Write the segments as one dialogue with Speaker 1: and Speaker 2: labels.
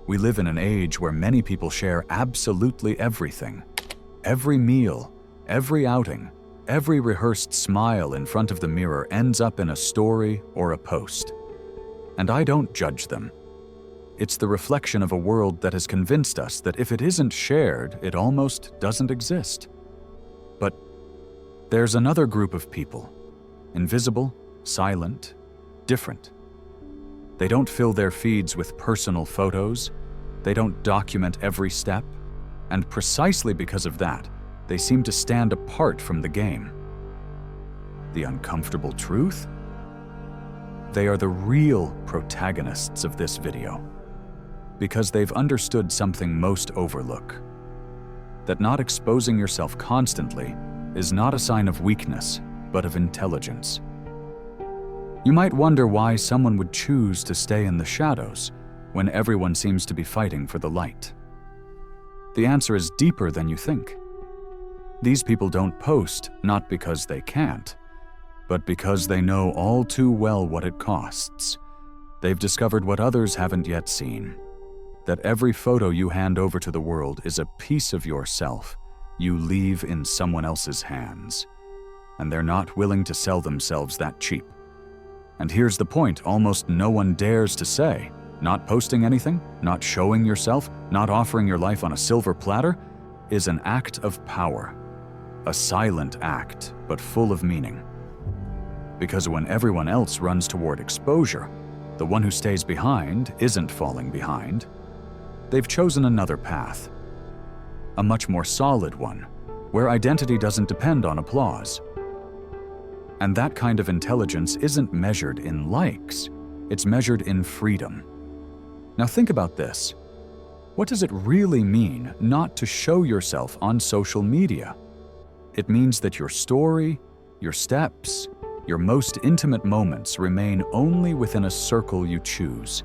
Speaker 1: We live in an age where many people share absolutely everything. Every meal, every outing, every rehearsed smile in front of the mirror ends up in a story or a post. And I don't judge them. It's the reflection of a world that has convinced us that if it isn't shared, it almost doesn't exist. But there's another group of people, invisible, silent, different. They don't fill their feeds with personal photos, they don't document every step, and precisely because of that, they seem to stand apart from the game. The uncomfortable truth? They are the real protagonists of this video, because they've understood something most overlook. That not exposing yourself constantly is not a sign of weakness, but of intelligence. You might wonder why someone would choose to stay in the shadows when everyone seems to be fighting for the light. The answer is deeper than you think. These people don't post not because they can't, but because they know all too well what it costs. They've discovered what others haven't yet seen. That every photo you hand over to the world is a piece of yourself you leave in someone else's hands. And they're not willing to sell themselves that cheap. And here's the point almost no one dares to say. Not posting anything, not showing yourself, not offering your life on a silver platter is an act of power. A silent act, but full of meaning. Because when everyone else runs toward exposure, the one who stays behind isn't falling behind. They've chosen another path. A much more solid one, where identity doesn't depend on applause. And that kind of intelligence isn't measured in likes, it's measured in freedom. Now think about this. What does it really mean not to show yourself on social media? It means that your story, your steps, your most intimate moments remain only within a circle you choose,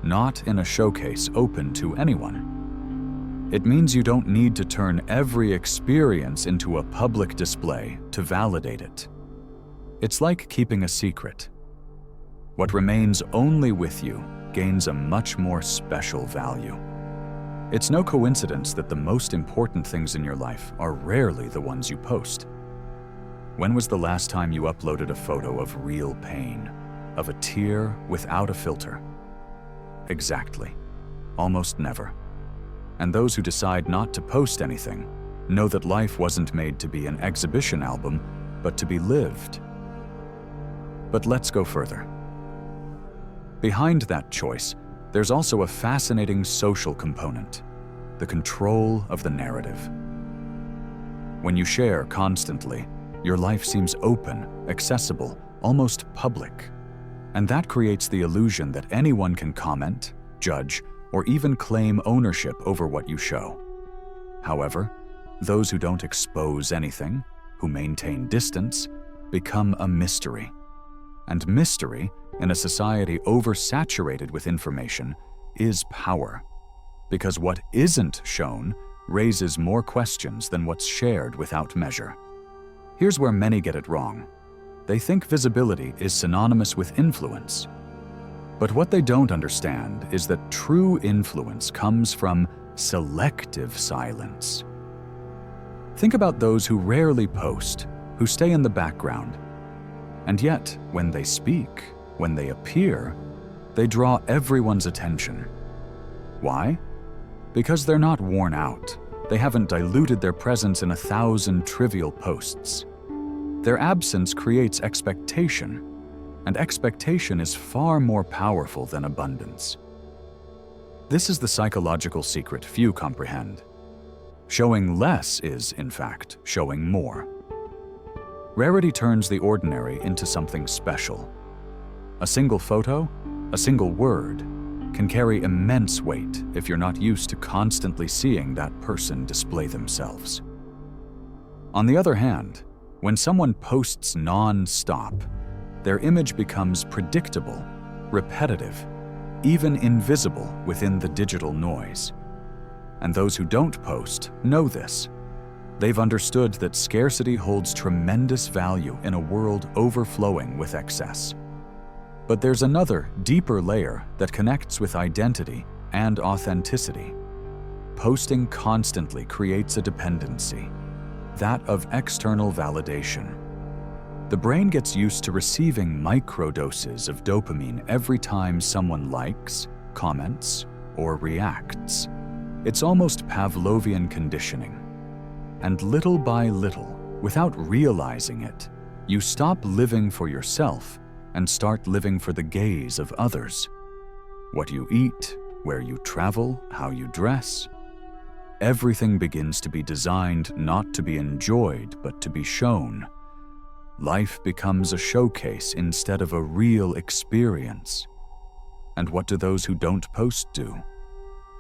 Speaker 1: not in a showcase open to anyone. It means you don't need to turn every experience into a public display to validate it. It's like keeping a secret. What remains only with you gains a much more special value. It's no coincidence that the most important things in your life are rarely the ones you post. When was the last time you uploaded a photo of real pain, of a tear without a filter? Exactly. Almost never. And those who decide not to post anything know that life wasn't made to be an exhibition album, but to be lived. But let's go further. Behind that choice, there's also a fascinating social component, the control of the narrative. When you share constantly, your life seems open, accessible, almost public. And that creates the illusion that anyone can comment, judge, or even claim ownership over what you show. However, those who don't expose anything, who maintain distance, become a mystery. And mystery, in a society oversaturated with information, is power. Because what isn't shown raises more questions than what's shared without measure. Here's where many get it wrong. They think visibility is synonymous with influence. But what they don't understand is that true influence comes from selective silence. Think about those who rarely post, who stay in the background. And yet, when they speak, when they appear, they draw everyone's attention. Why? Because they're not worn out. They haven't diluted their presence in 1,000 trivial posts. Their absence creates expectation, and expectation is far more powerful than abundance. This is the psychological secret few comprehend. Showing less is, in fact, showing more. Rarity turns the ordinary into something special. A single photo, a single word, can carry immense weight if you're not used to constantly seeing that person display themselves. On the other hand, when someone posts non-stop, their image becomes predictable, repetitive, even invisible within the digital noise. And those who don't post know this. They've understood that scarcity holds tremendous value in a world overflowing with excess. But there's another, deeper layer that connects with identity and authenticity. Posting constantly creates a dependency, that of external validation. The brain gets used to receiving microdoses of dopamine every time someone likes, comments, or reacts. It's almost Pavlovian conditioning. And little by little, without realizing it, you stop living for yourself and start living for the gaze of others. What you eat, where you travel, how you dress. Everything begins to be designed not to be enjoyed, but to be shown. Life becomes a showcase instead of a real experience. And what do those who don't post do?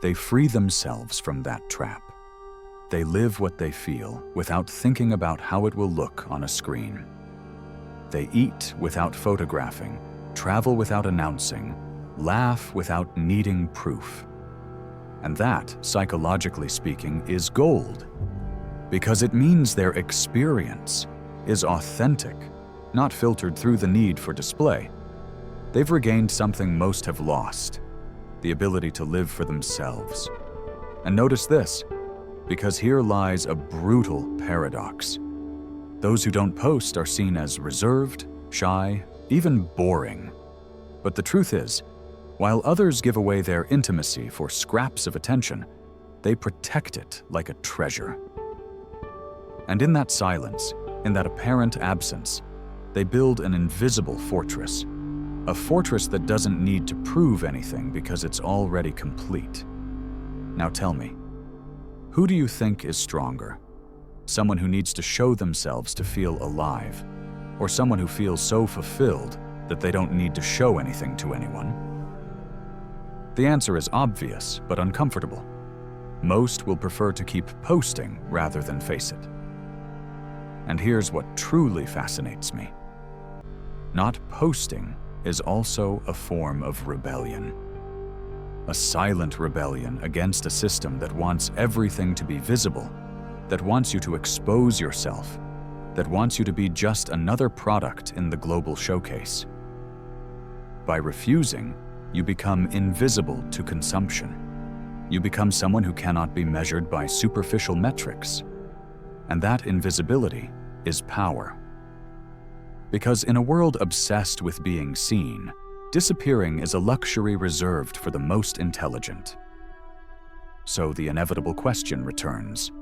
Speaker 1: They free themselves from that trap. They live what they feel without thinking about how it will look on a screen. They eat without photographing, travel without announcing, laugh without needing proof. And that, psychologically speaking, is gold, because it means their experience is authentic, not filtered through the need for display. They've regained something most have lost, the ability to live for themselves. And notice this, because here lies a brutal paradox. Those who don't post are seen as reserved, shy, even boring. But the truth is, while others give away their intimacy for scraps of attention, they protect it like a treasure. And in that silence, in that apparent absence, they build an invisible fortress. A fortress that doesn't need to prove anything because it's already complete. Now tell me, who do you think is stronger? Someone who needs to show themselves to feel alive, or someone who feels so fulfilled that they don't need to show anything to anyone? The answer is obvious but uncomfortable. Most will prefer to keep posting rather than face it. And here's what truly fascinates me. Not posting is also a form of rebellion. A silent rebellion against a system that wants everything to be visible, that wants you to expose yourself, that wants you to be just another product in the global showcase. By refusing, you become invisible to consumption. You become someone who cannot be measured by superficial metrics. And that invisibility is power. Because in a world obsessed with being seen, disappearing is a luxury reserved for the most intelligent. So the inevitable question returns.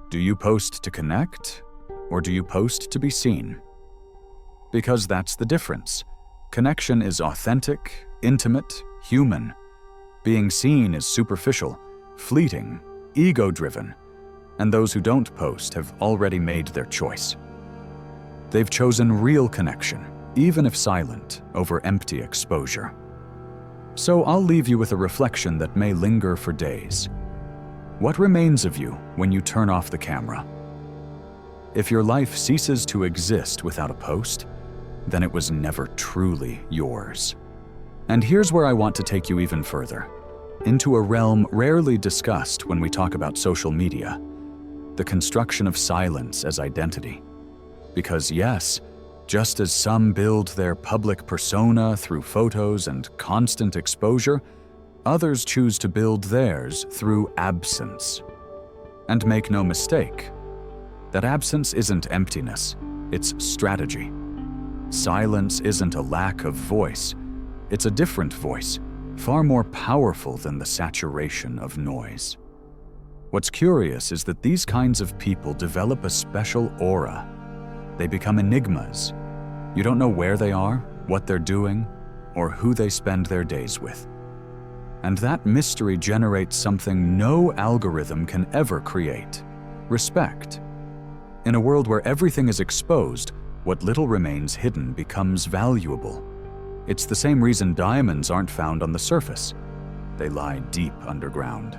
Speaker 1: Do you post to connect, or do you post to be seen? Because that's the difference. Connection is authentic, intimate, human. Being seen is superficial, fleeting, ego-driven, and those who don't post have already made their choice. They've chosen real connection, even if silent, over empty exposure. So I'll leave you with a reflection that may linger for days. What remains of you when you turn off the camera? If your life ceases to exist without a post, then it was never truly yours. And here's where I want to take you even further, into a realm rarely discussed when we talk about social media, the construction of silence as identity. Because yes, just as some build their public persona through photos and constant exposure, others choose to build theirs through absence. And make no mistake, that absence isn't emptiness, it's strategy. Silence isn't a lack of voice, it's a different voice, far more powerful than the saturation of noise. What's curious is that these kinds of people develop a special aura. They become enigmas. You don't know where they are, what they're doing, or who they spend their days with. And that mystery generates something no algorithm can ever create: respect. In a world where everything is exposed, what little remains hidden becomes valuable. It's the same reason diamonds aren't found on the surface. They lie deep underground.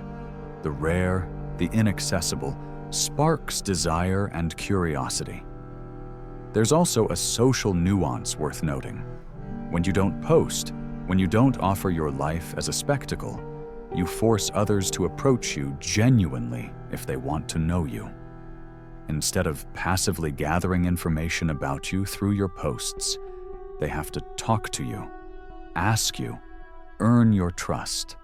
Speaker 1: The rare, the inaccessible, sparks desire and curiosity. There's also a social nuance worth noting. When you don't post, when you don't offer your life as a spectacle, you force others to approach you genuinely if they want to know you. Instead of passively gathering information about you through your posts, they have to talk to you, ask you, earn your trust.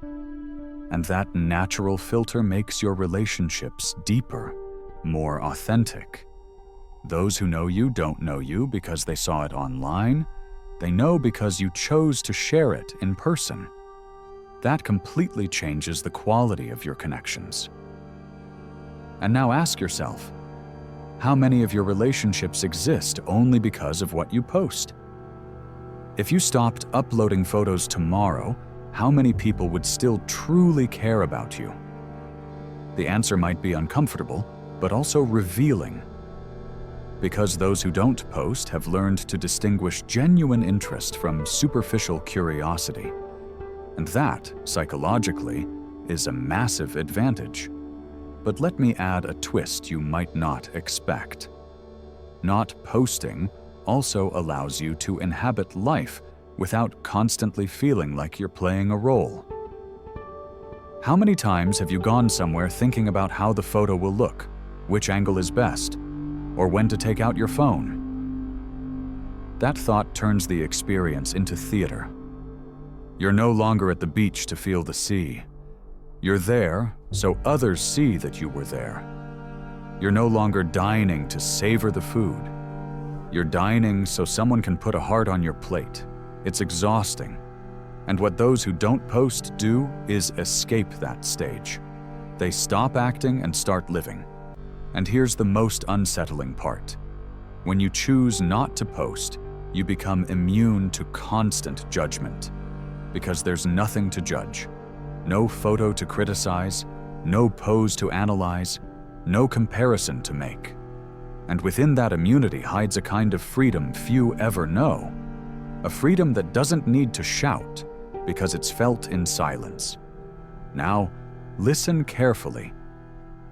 Speaker 1: And that natural filter makes your relationships deeper, more authentic. Those who know you don't know you because they saw it online. They know because you chose to share it in person. That completely changes the quality of your connections. And now ask yourself, how many of your relationships exist only because of what you post? If you stopped uploading photos tomorrow, how many people would still truly care about you? The answer might be uncomfortable, but also revealing. Because those who don't post have learned to distinguish genuine interest from superficial curiosity. And that, psychologically, is a massive advantage. But let me add a twist you might not expect. Not posting also allows you to inhabit life without constantly feeling like you're playing a role. How many times have you gone somewhere thinking about how the photo will look, which angle is best, or when to take out your phone? That thought turns the experience into theater. You're no longer at the beach to feel the sea. You're there so others see that you were there. You're no longer dining to savor the food. You're dining so someone can put a heart on your plate. It's exhausting. And what those who don't post do is escape that stage. They stop acting and start living. And here's the most unsettling part. When you choose not to post, you become immune to constant judgment. Because there's nothing to judge. No photo to criticize, no pose to analyze, no comparison to make. And within that immunity hides a kind of freedom few ever know. A freedom that doesn't need to shout, because it's felt in silence. Now, listen carefully.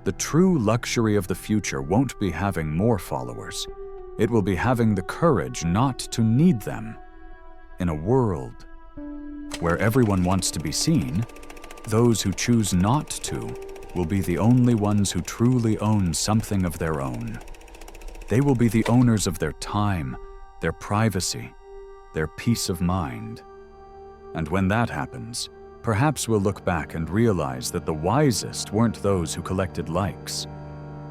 Speaker 1: The true luxury of the future won't be having more followers. It will be having the courage not to need them. In a world where everyone wants to be seen, those who choose not to will be the only ones who truly own something of their own. They will be the owners of their time, their privacy, their peace of mind. And when that happens, perhaps we'll look back and realize that the wisest weren't those who collected likes,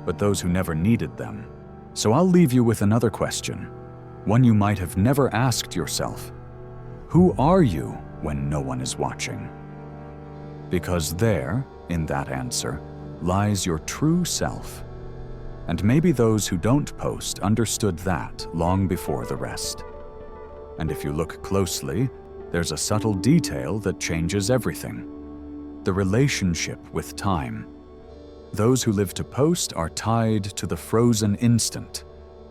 Speaker 1: but those who never needed them. So I'll leave you with another question, one you might have never asked yourself. Who are you when no one is watching? Because there, in that answer, lies your true self. And maybe those who don't post understood that long before the rest. And if you look closely, there's a subtle detail that changes everything. The relationship with time. Those who live to post are tied to the frozen instant,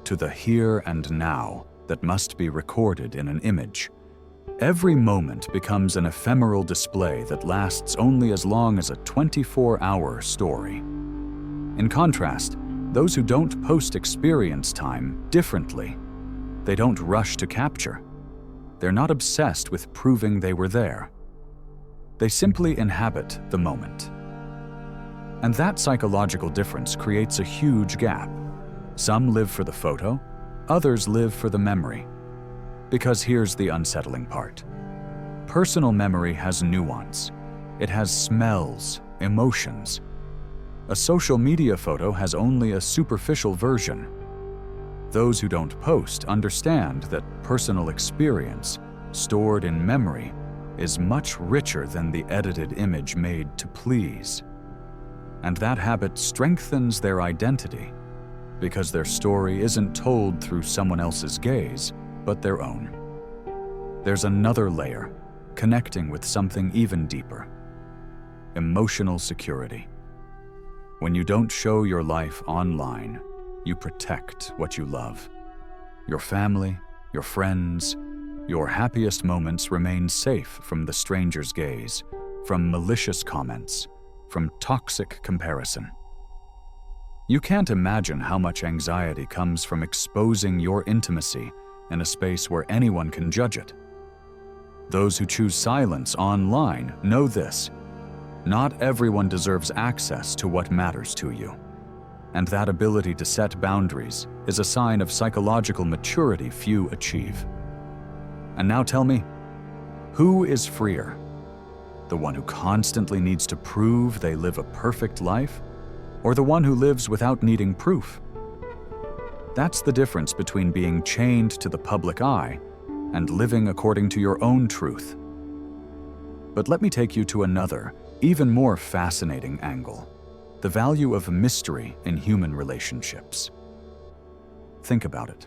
Speaker 1: to the here and now that must be recorded in an image. Every moment becomes an ephemeral display that lasts only as long as a 24-hour story. In contrast, those who don't post experience time differently. They don't rush to capture. They're not obsessed with proving they were there. They simply inhabit the moment. And that psychological difference creates a huge gap. Some live for the photo, others live for the memory. Because here's the unsettling part. Personal memory has nuance. It has smells, emotions. A social media photo has only a superficial version. Those who don't post understand that personal experience, stored in memory, is much richer than the edited image made to please. And that habit strengthens their identity, because their story isn't told through someone else's gaze, but their own. There's another layer, connecting with something even deeper. Emotional security. When you don't show your life online, you protect what you love. Your family, your friends, your happiest moments remain safe from the stranger's gaze, from malicious comments, from toxic comparison. You can't imagine how much anxiety comes from exposing your intimacy in a space where anyone can judge it. Those who choose silence online know this. Not everyone deserves access to what matters to you. And that ability to set boundaries is a sign of psychological maturity few achieve. And now tell me, who is freer? The one who constantly needs to prove they live a perfect life? Or the one who lives without needing proof? That's the difference between being chained to the public eye and living according to your own truth. But let me take you to another, even more fascinating angle: the value of mystery in human relationships. Think about it.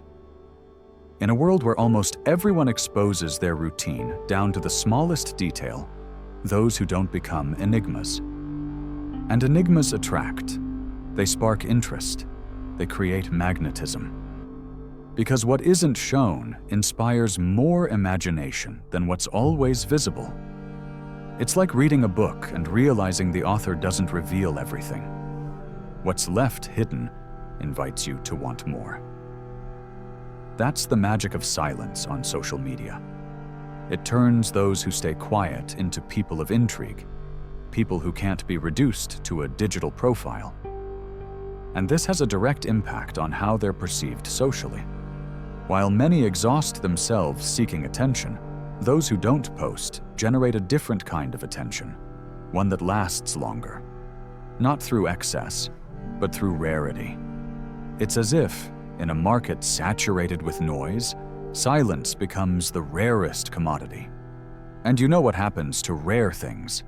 Speaker 1: In a world where almost everyone exposes their routine down to the smallest detail, those who don't become enigmas. And enigmas attract. They spark interest. They create magnetism. Because what isn't shown inspires more imagination than what's always visible. It's like reading a book and realizing the author doesn't reveal everything. What's left hidden invites you to want more. That's the magic of silence on social media. It turns those who stay quiet into people of intrigue, people who can't be reduced to a digital profile. And this has a direct impact on how they're perceived socially. While many exhaust themselves seeking attention, those who don't post generate a different kind of attention, one that lasts longer. Not through excess, but through rarity. It's as if, in a market saturated with noise, silence becomes the rarest commodity. And you know what happens to rare things?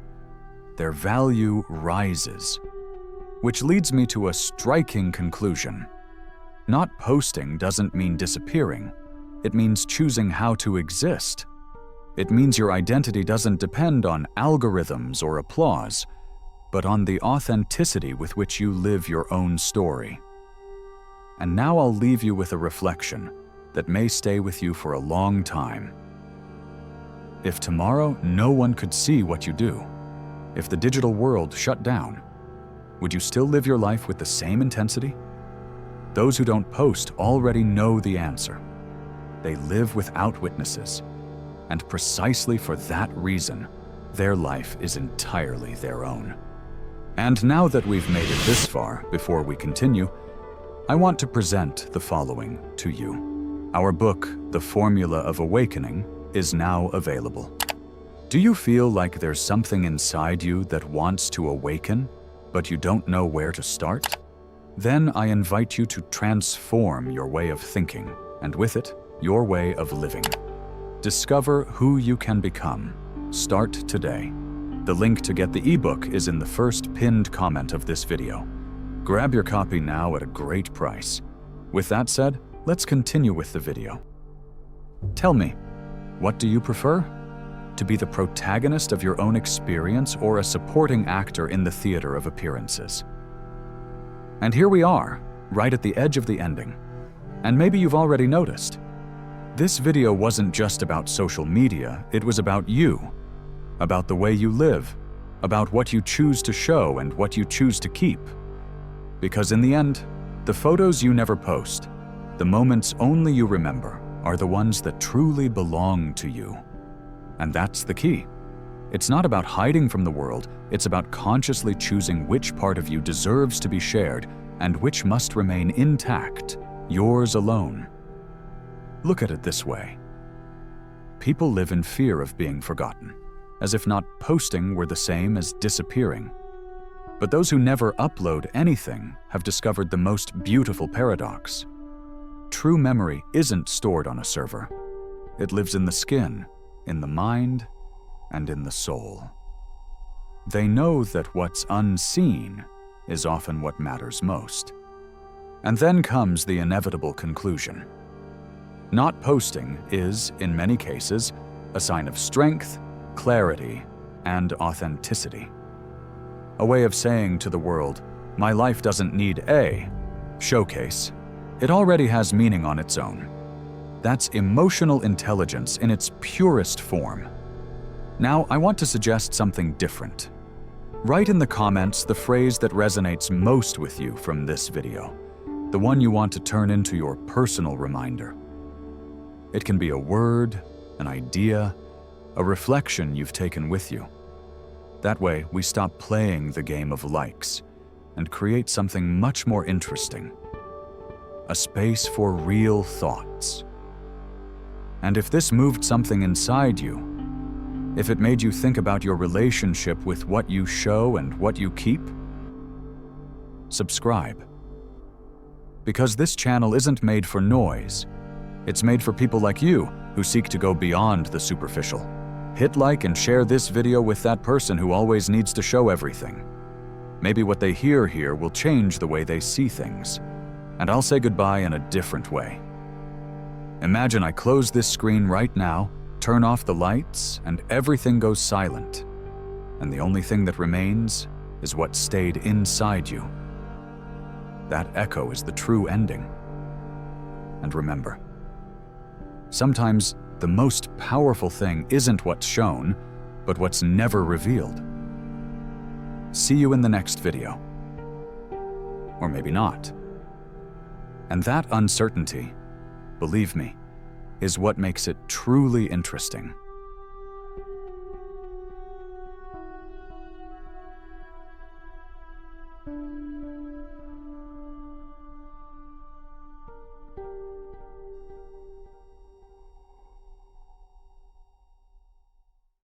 Speaker 1: Their value rises. Which leads me to a striking conclusion. Not posting doesn't mean disappearing. It means choosing how to exist. It means your identity doesn't depend on algorithms or applause, but on the authenticity with which you live your own story. And now I'll leave you with a reflection that may stay with you for a long time. If tomorrow no one could see what you do, if the digital world shut down, would you still live your life with the same intensity? Those who don't post already know the answer. They live without witnesses, and precisely for that reason, their life is entirely their own. And now that we've made it this far, before we continue, I want to present the following to you. Our book, The Formula of Awakening, is now available. Do you feel like there's something inside you that wants to awaken, but you don't know where to start? Then I invite you to transform your way of thinking, and with it, your way of living. Discover who you can become. Start today. The link to get the ebook is in the first pinned comment of this video. Grab your copy now at a great price. With that said, let's continue with the video. Tell me, what do you prefer? To be the protagonist of your own experience or a supporting actor in the theater of appearances? And here we are, right at the edge of the ending. And maybe you've already noticed. This video wasn't just about social media, it was about you. About the way you live, about what you choose to show and what you choose to keep. Because in the end, the photos you never post, the moments only you remember, are the ones that truly belong to you. And that's the key. It's not about hiding from the world, it's about consciously choosing which part of you deserves to be shared and which must remain intact, yours alone. Look at it this way. People live in fear of being forgotten, as if not posting were the same as disappearing. But those who never upload anything have discovered the most beautiful paradox. True memory isn't stored on a server. It lives in the skin, in the mind, and in the soul. They know that what's unseen is often what matters most. And then comes the inevitable conclusion. Not posting is, in many cases, a sign of strength, clarity, and authenticity. A way of saying to the world, my life doesn't need a showcase. It already has meaning on its own. That's emotional intelligence in its purest form. Now, I want to suggest something different. Write in the comments the phrase that resonates most with you from this video, the one you want to turn into your personal reminder. It can be a word, an idea, a reflection you've taken with you. That way, we stop playing the game of likes and create something much more interesting. A space for real thoughts. And if this moved something inside you, If it made you think about your relationship with what you show and what you keep, subscribe. Because this channel isn't made for noise. It's made for people like you who seek to go beyond the superficial. Hit like and share this video with that person who always needs to show everything. Maybe what they hear here will change the way they see things. And I'll say goodbye in a different way. Imagine I close this screen right now, turn off the lights, and everything goes silent. And the only thing that remains is what stayed inside you. That echo is the true ending. And remember, sometimes the most powerful thing isn't what's shown, but what's never revealed. See you in the next video. Or maybe not. And that uncertainty, believe me, is what makes it truly interesting.